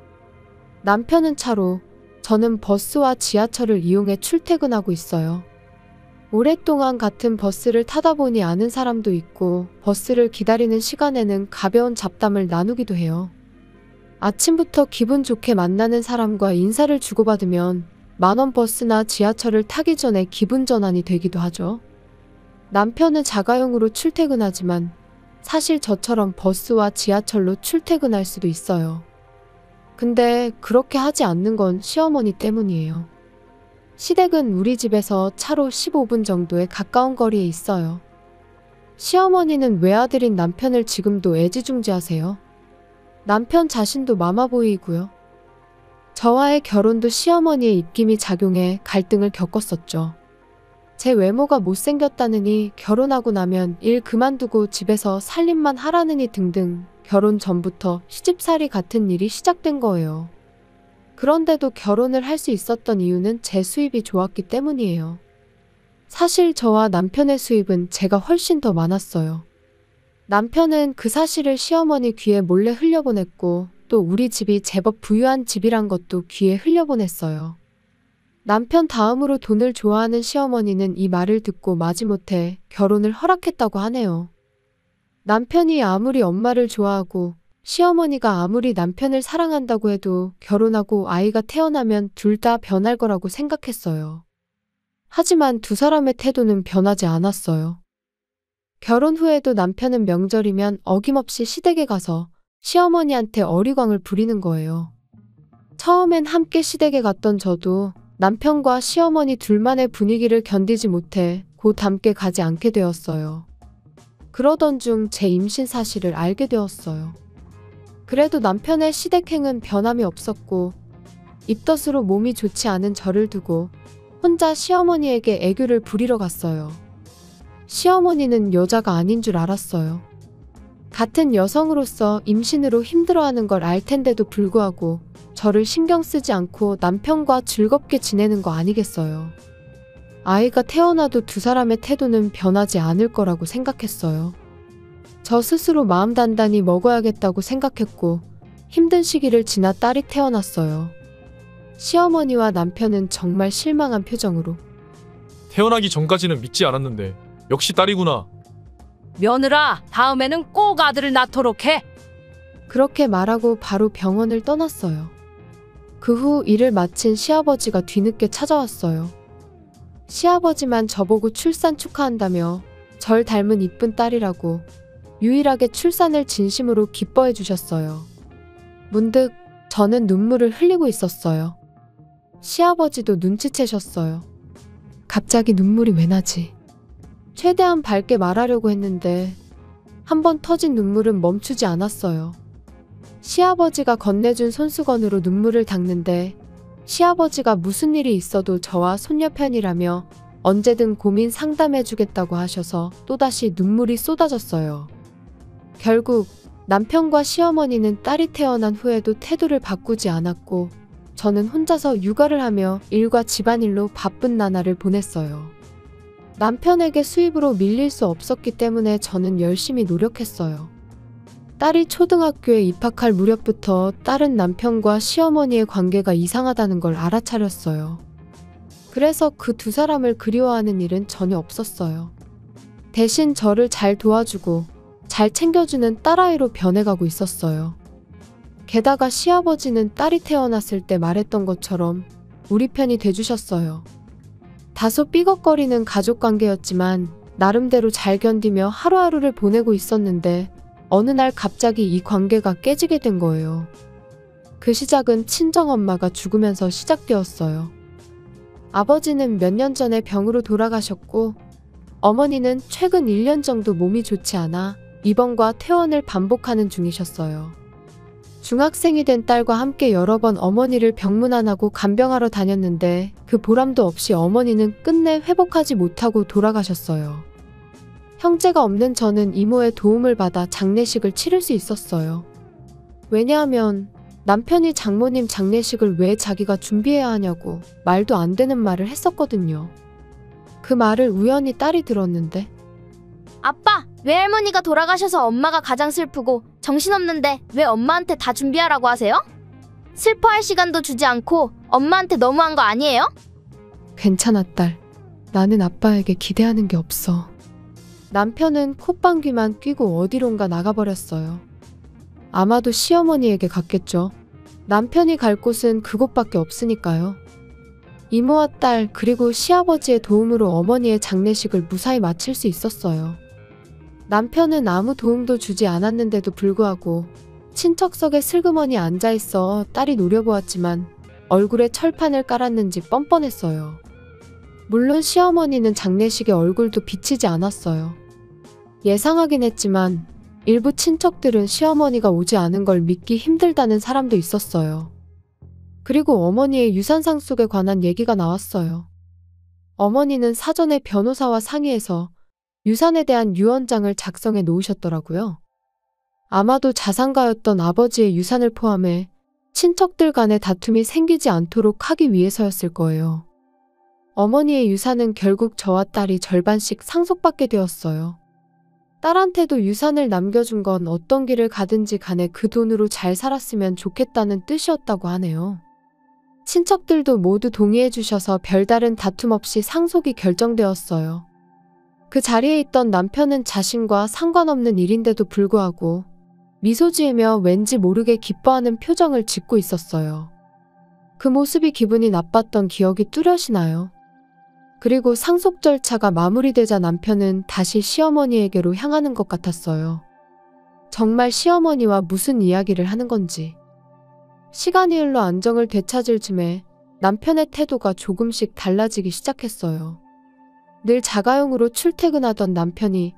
남편은 차로, 저는 버스와 지하철을 이용해 출퇴근하고 있어요. 오랫동안 같은 버스를 타다 보니 아는 사람도 있고 버스를 기다리는 시간에는 가벼운 잡담을 나누기도 해요. 아침부터 기분 좋게 만나는 사람과 인사를 주고받으면 만원 버스나 지하철을 타기 전에 기분 전환이 되기도 하죠. 남편은 자가용으로 출퇴근하지만 사실 저처럼 버스와 지하철로 출퇴근할 수도 있어요. 근데 그렇게 하지 않는 건 시어머니 때문이에요. 시댁은 우리 집에서 차로 15분 정도에 가까운 거리에 있어요. 시어머니는 외아들인 남편을 지금도 애지중지하세요. 남편 자신도 마마보이고요. 저와의 결혼도 시어머니의 입김이 작용해 갈등을 겪었었죠. 제 외모가 못생겼다느니 결혼하고 나면 일 그만두고 집에서 살림만 하라느니 등등 결혼 전부터 시집살이 같은 일이 시작된 거예요. 그런데도 결혼을 할 수 있었던 이유는 제 수입이 좋았기 때문이에요. 사실 저와 남편의 수입은 제가 훨씬 더 많았어요. 남편은 그 사실을 시어머니 귀에 몰래 흘려보냈고 또 우리 집이 제법 부유한 집이란 것도 귀에 흘려보냈어요. 남편 다음으로 돈을 좋아하는 시어머니는 이 말을 듣고 마지못해 결혼을 허락했다고 하네요. 남편이 아무리 엄마를 좋아하고 시어머니가 아무리 남편을 사랑한다고 해도 결혼하고 아이가 태어나면 둘 다 변할 거라고 생각했어요. 하지만 두 사람의 태도는 변하지 않았어요. 결혼 후에도 남편은 명절이면 어김없이 시댁에 가서 시어머니한테 어리광을 부리는 거예요. 처음엔 함께 시댁에 갔던 저도 남편과 시어머니 둘만의 분위기를 견디지 못해 곧 함께 가지 않게 되었어요. 그러던 중 제 임신 사실을 알게 되었어요. 그래도 남편의 시댁행은 변함이 없었고 입덧으로 몸이 좋지 않은 저를 두고 혼자 시어머니에게 애교를 부리러 갔어요. 시어머니는 여자가 아닌 줄 알았어요. 같은 여성으로서 임신으로 힘들어하는 걸 알 텐데도 불구하고 저를 신경 쓰지 않고 남편과 즐겁게 지내는 거 아니겠어요. 아이가 태어나도 두 사람의 태도는 변하지 않을 거라고 생각했어요. 저 스스로 마음 단단히 먹어야겠다고 생각했고 힘든 시기를 지나 딸이 태어났어요. 시어머니와 남편은 정말 실망한 표정으로 태어나기 전까지는 믿지 않았는데 역시 딸이구나. 며느라, 다음에는 꼭 아들을 낳도록 해. 그렇게 말하고 바로 병원을 떠났어요. 그 후 일을 마친 시아버지가 뒤늦게 찾아왔어요. 시아버지만 저보고 출산 축하한다며 절 닮은 이쁜 딸이라고 유일하게 출산을 진심으로 기뻐해 주셨어요. 문득 저는 눈물을 흘리고 있었어요. 시아버지도 눈치채셨어요. 갑자기 눈물이 왜 나지? 최대한 밝게 말하려고 했는데 한번 터진 눈물은 멈추지 않았어요. 시아버지가 건네준 손수건으로 눈물을 닦는데 시아버지가 무슨 일이 있어도 저와 손녀 편이라며 언제든 고민 상담해주겠다고 하셔서 또다시 눈물이 쏟아졌어요. 결국 남편과 시어머니는 딸이 태어난 후에도 태도를 바꾸지 않았고 저는 혼자서 육아를 하며 일과 집안일로 바쁜 나날을 보냈어요. 남편에게 수입으로 밀릴 수 없었기 때문에 저는 열심히 노력했어요. 딸이 초등학교에 입학할 무렵부터 딸은 남편과 시어머니의 관계가 이상하다는 걸 알아차렸어요. 그래서 그 두 사람을 그리워하는 일은 전혀 없었어요. 대신 저를 잘 도와주고 잘 챙겨주는 딸아이로 변해가고 있었어요. 게다가 시아버지는 딸이 태어났을 때 말했던 것처럼 우리 편이 돼주셨어요. 다소 삐걱거리는 가족관계였지만 나름대로 잘 견디며 하루하루를 보내고 있었는데 어느 날 갑자기 이 관계가 깨지게 된 거예요. 그 시작은 친정엄마가 죽으면서 시작되었어요. 아버지는 몇 년 전에 병으로 돌아가셨고 어머니는 최근 1년 정도 몸이 좋지 않아 입원과 퇴원을 반복하는 중이셨어요. 중학생이 된 딸과 함께 여러 번 어머니를 병문안하고 간병하러 다녔는데 그 보람도 없이 어머니는 끝내 회복하지 못하고 돌아가셨어요. 형제가 없는 저는 이모의 도움을 받아 장례식을 치를 수 있었어요. 왜냐하면 남편이 장모님 장례식을 왜 자기가 준비해야 하냐고 말도 안 되는 말을 했었거든요. 그 말을 우연히 딸이 들었는데 아빠, 외할머니가 돌아가셔서 엄마가 가장 슬프고 정신없는데 왜 엄마한테 다 준비하라고 하세요? 슬퍼할 시간도 주지 않고 엄마한테 너무한 거 아니에요? 괜찮아 딸. 나는 아빠에게 기대하는 게 없어. 남편은 콧방귀만 뀌고 어디론가 나가버렸어요. 아마도 시어머니에게 갔겠죠. 남편이 갈 곳은 그곳밖에 없으니까요. 이모와 딸 그리고 시아버지의 도움으로 어머니의 장례식을 무사히 마칠 수 있었어요. 남편은 아무 도움도 주지 않았는데도 불구하고 친척석에 슬그머니 앉아있어 딸이 노려보았지만 얼굴에 철판을 깔았는지 뻔뻔했어요. 물론 시어머니는 장례식에 얼굴도 비치지 않았어요. 예상하긴 했지만 일부 친척들은 시어머니가 오지 않은 걸 믿기 힘들다는 사람도 있었어요. 그리고 어머니의 유산상 속에 관한 얘기가 나왔어요. 어머니는 사전에 변호사와 상의해서 유산에 대한 유언장을 작성해 놓으셨더라고요. 아마도 자산가였던 아버지의 유산을 포함해 친척들 간의 다툼이 생기지 않도록 하기 위해서였을 거예요. 어머니의 유산은 결국 저와 딸이 절반씩 상속받게 되었어요. 딸한테도 유산을 남겨준 건 어떤 길을 가든지 간에 그 돈으로 잘 살았으면 좋겠다는 뜻이었다고 하네요. 친척들도 모두 동의해 주셔서 별다른 다툼 없이 상속이 결정되었어요. 그 자리에 있던 남편은 자신과 상관없는 일인데도 불구하고 미소 지으며 왠지 모르게 기뻐하는 표정을 짓고 있었어요. 그 모습이 기분이 나빴던 기억이 뚜렷이 나요. 그리고 상속 절차가 마무리되자 남편은 다시 시어머니에게로 향하는 것 같았어요. 정말 시어머니와 무슨 이야기를 하는 건지. 시간이 흘러 안정을 되찾을 즈음에 남편의 태도가 조금씩 달라지기 시작했어요. 늘 자가용으로 출퇴근하던 남편이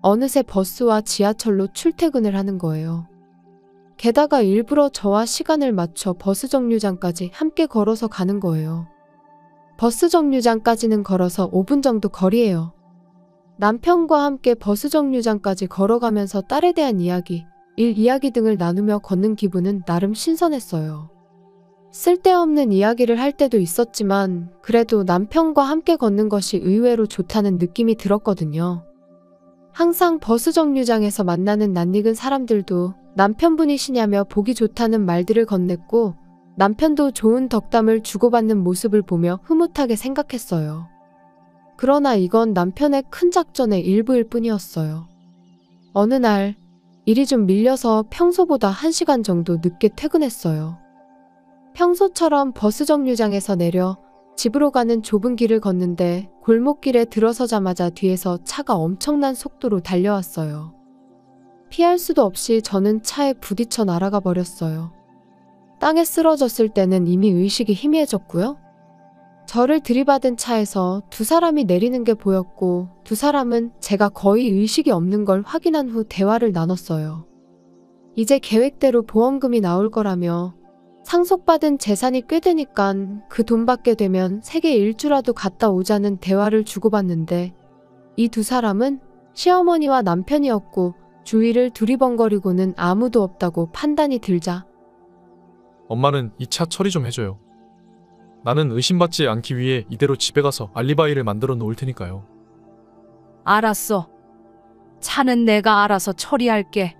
어느새 버스와 지하철로 출퇴근을 하는 거예요. 게다가 일부러 저와 시간을 맞춰 버스 정류장까지 함께 걸어서 가는 거예요. 버스 정류장까지는 걸어서 5분 정도 거리예요. 남편과 함께 버스 정류장까지 걸어가면서 딸에 대한 이야기, 일 이야기 등을 나누며 걷는 기분은 나름 신선했어요. 쓸데없는 이야기를 할 때도 있었지만 그래도 남편과 함께 걷는 것이 의외로 좋다는 느낌이 들었거든요. 항상 버스 정류장에서 만나는 낯익은 사람들도 남편분이시냐며 보기 좋다는 말들을 건넸고 남편도 좋은 덕담을 주고받는 모습을 보며 흐뭇하게 생각했어요. 그러나 이건 남편의 큰 작전의 일부일 뿐이었어요. 어느 날 일이 좀 밀려서 평소보다 1시간 정도 늦게 퇴근했어요. 평소처럼 버스 정류장에서 내려 집으로 가는 좁은 길을 걷는데 골목길에 들어서자마자 뒤에서 차가 엄청난 속도로 달려왔어요. 피할 수도 없이 저는 차에 부딪혀 날아가 버렸어요. 땅에 쓰러졌을 때는 이미 의식이 희미해졌고요. 저를 들이받은 차에서 두 사람이 내리는 게 보였고 두 사람은 제가 거의 의식이 없는 걸 확인한 후 대화를 나눴어요. 이제 계획대로 보험금이 나올 거라며 상속받은 재산이 꽤 되니깐 그 돈 받게 되면 세계 일주라도 갔다 오자는 대화를 주고받는데 이 두 사람은 시어머니와 남편이었고 주위를 두리번거리고는 아무도 없다고 판단이 들자 엄마는 이 차 처리 좀 해줘요. 나는 의심받지 않기 위해 이대로 집에 가서 알리바이를 만들어 놓을 테니까요. 알았어. 차는 내가 알아서 처리할게.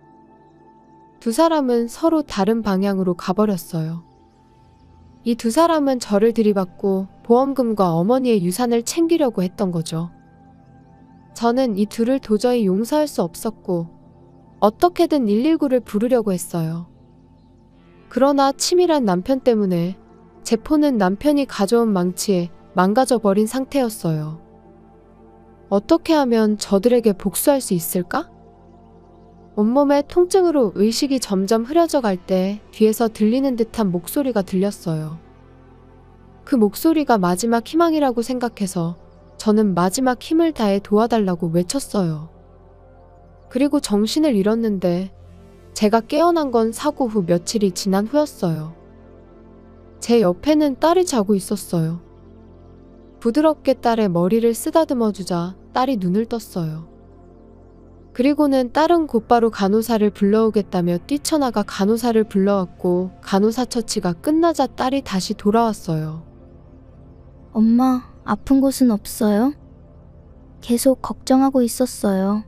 두 사람은 서로 다른 방향으로 가버렸어요. 이 두 사람은 저를 들이받고 보험금과 어머니의 유산을 챙기려고 했던 거죠. 저는 이 둘을 도저히 용서할 수 없었고 어떻게든 119를 부르려고 했어요. 그러나 치밀한 남편 때문에 제 폰은 남편이 가져온 망치에 망가져버린 상태였어요. 어떻게 하면 저들에게 복수할 수 있을까? 온몸의 통증으로 의식이 점점 흐려져 갈 때 뒤에서 들리는 듯한 목소리가 들렸어요. 그 목소리가 마지막 희망이라고 생각해서 저는 마지막 힘을 다해 도와달라고 외쳤어요. 그리고 정신을 잃었는데 제가 깨어난 건 사고 후 며칠이 지난 후였어요. 제 옆에는 딸이 자고 있었어요. 부드럽게 딸의 머리를 쓰다듬어 주자 딸이 눈을 떴어요. 그리고는 딸은 곧바로 간호사를 불러오겠다며 뛰쳐나가 간호사를 불러왔고 간호사 처치가 끝나자 딸이 다시 돌아왔어요. 엄마, 아픈 곳은 없어요? 계속 걱정하고 있었어요.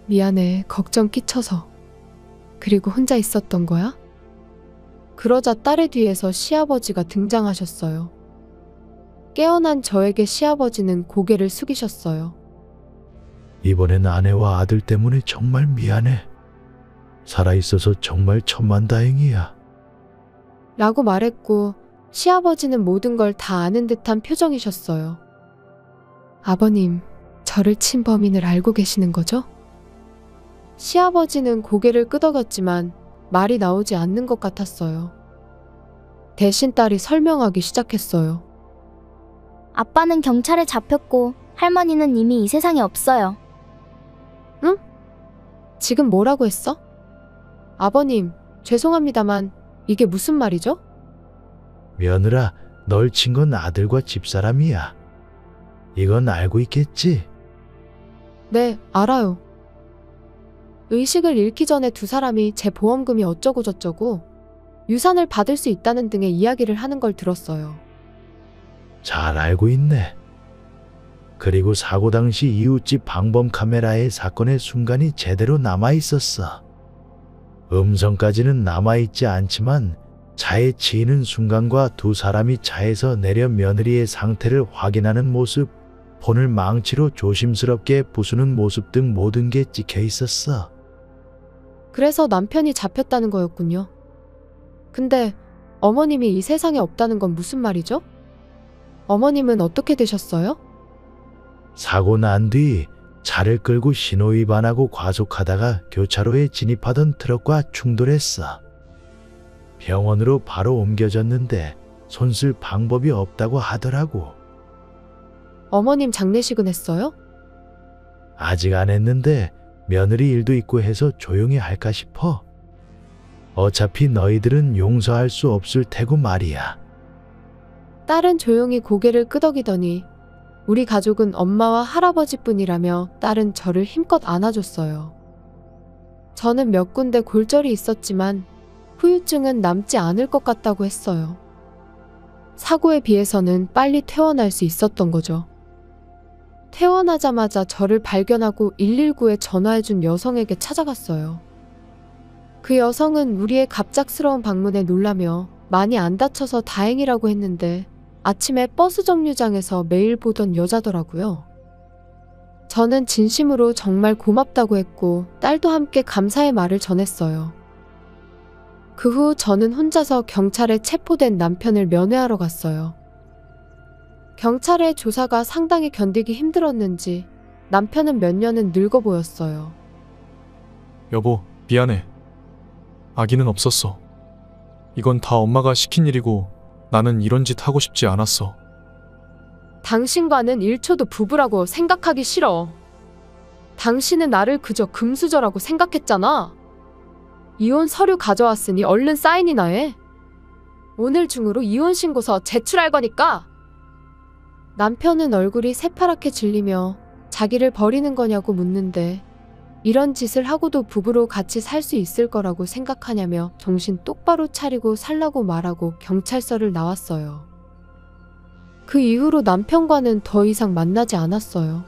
미안해, 걱정 끼쳐서. 그리고 혼자 있었던 거야? 그러자 딸의 뒤에서 시아버지가 등장하셨어요. 깨어난 저에게 시아버지는 고개를 숙이셨어요. 이번엔 아내와 아들 때문에 정말 미안해. 살아있어서 정말 천만다행이야. 라고 말했고 시아버지는 모든 걸 다 아는 듯한 표정이셨어요. 아버님, 저를 친 범인을 알고 계시는 거죠? 시아버지는 고개를 끄덕였지만 말이 나오지 않는 것 같았어요. 대신 딸이 설명하기 시작했어요. 아빠는 경찰에 잡혔고 할머니는 이미 이 세상에 없어요. 응? 지금 뭐라고 했어? 아버님, 죄송합니다만 이게 무슨 말이죠? 며느라, 널 친 건 아들과 집사람이야. 이건 알고 있겠지? 네, 알아요. 의식을 잃기 전에 두 사람이 제 보험금이 어쩌고 저쩌고 유산을 받을 수 있다는 등의 이야기를 하는 걸 들었어요. 잘 알고 있네. 그리고 사고 당시 이웃집 방범 카메라에 사건의 순간이 제대로 남아 있었어. 음성까지는 남아 있지 않지만 차에 치이는 순간과 두 사람이 차에서 내려 며느리의 상태를 확인하는 모습, 폰을 망치로 조심스럽게 부수는 모습 등 모든 게 찍혀 있었어. 그래서 남편이 잡혔다는 거였군요. 근데 어머님이 이 세상에 없다는 건 무슨 말이죠? 어머님은 어떻게 되셨어요? 사고 난 뒤 차를 끌고 신호위반하고 과속하다가 교차로에 진입하던 트럭과 충돌했어. 병원으로 바로 옮겨졌는데 손 쓸 방법이 없다고 하더라고. 어머님 장례식은 했어요? 아직 안 했는데 며느리 일도 있고 해서 조용히 할까 싶어. 어차피 너희들은 용서할 수 없을 테고 말이야. 딸은 조용히 고개를 끄덕이더니 우리 가족은 엄마와 할아버지뿐이라며 딸은 저를 힘껏 안아줬어요. 저는 몇 군데 골절이 있었지만 후유증은 남지 않을 것 같다고 했어요. 사고에 비해서는 빨리 퇴원할 수 있었던 거죠. 퇴원하자마자 저를 발견하고 119에 전화해준 여성에게 찾아갔어요. 그 여성은 우리의 갑작스러운 방문에 놀라며 많이 안 다쳐서 다행이라고 했는데 아침에 버스 정류장에서 매일 보던 여자더라고요. 저는 진심으로 정말 고맙다고 했고 딸도 함께 감사의 말을 전했어요. 그 후 저는 혼자서 경찰에 체포된 남편을 면회하러 갔어요. 경찰의 조사가 상당히 견디기 힘들었는지 남편은 몇 년은 늙어 보였어요. 여보, 미안해. 아기는 없었어. 이건 다 엄마가 시킨 일이고 나는 이런 짓 하고 싶지 않았어. 당신과는 1초도 부부라고 생각하기 싫어. 당신은 나를 그저 금수저라고 생각했잖아. 이혼 서류 가져왔으니 얼른 사인이나 해. 오늘 중으로 이혼 신고서 제출할 거니까. 남편은 얼굴이 새파랗게 질리며 자기를 버리는 거냐고 묻는데 이런 짓을 하고도 부부로 같이 살 수 있을 거라고 생각하냐며 정신 똑바로 차리고 살라고 말하고 경찰서를 나왔어요. 그 이후로 남편과는 더 이상 만나지 않았어요.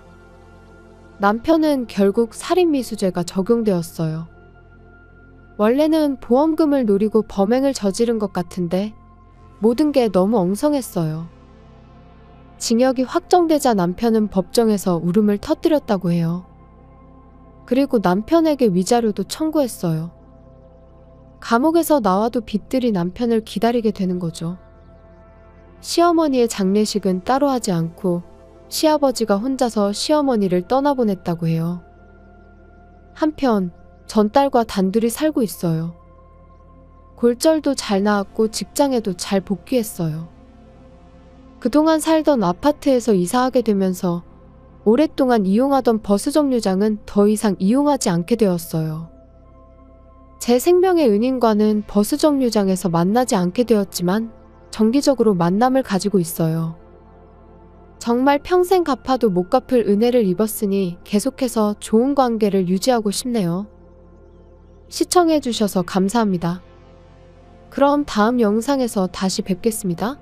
남편은 결국 살인미수죄가 적용되었어요. 원래는 보험금을 노리고 범행을 저지른 것 같은데 모든 게 너무 엉성했어요. 징역이 확정되자 남편은 법정에서 울음을 터뜨렸다고 해요. 그리고 남편에게 위자료도 청구했어요. 감옥에서 나와도 빚들이 남편을 기다리게 되는 거죠. 시어머니의 장례식은 따로 하지 않고 시아버지가 혼자서 시어머니를 떠나보냈다고 해요. 한편 전 딸과 단둘이 살고 있어요. 골절도 잘 나았고 직장에도 잘 복귀했어요. 그동안 살던 아파트에서 이사하게 되면서 오랫동안 이용하던 버스 정류장은 더 이상 이용하지 않게 되었어요. 제 생명의 은인과는 버스 정류장에서 만나지 않게 되었지만 정기적으로 만남을 가지고 있어요. 정말 평생 갚아도 못 갚을 은혜를 입었으니 계속해서 좋은 관계를 유지하고 싶네요. 시청해주셔서 감사합니다. 그럼 다음 영상에서 다시 뵙겠습니다.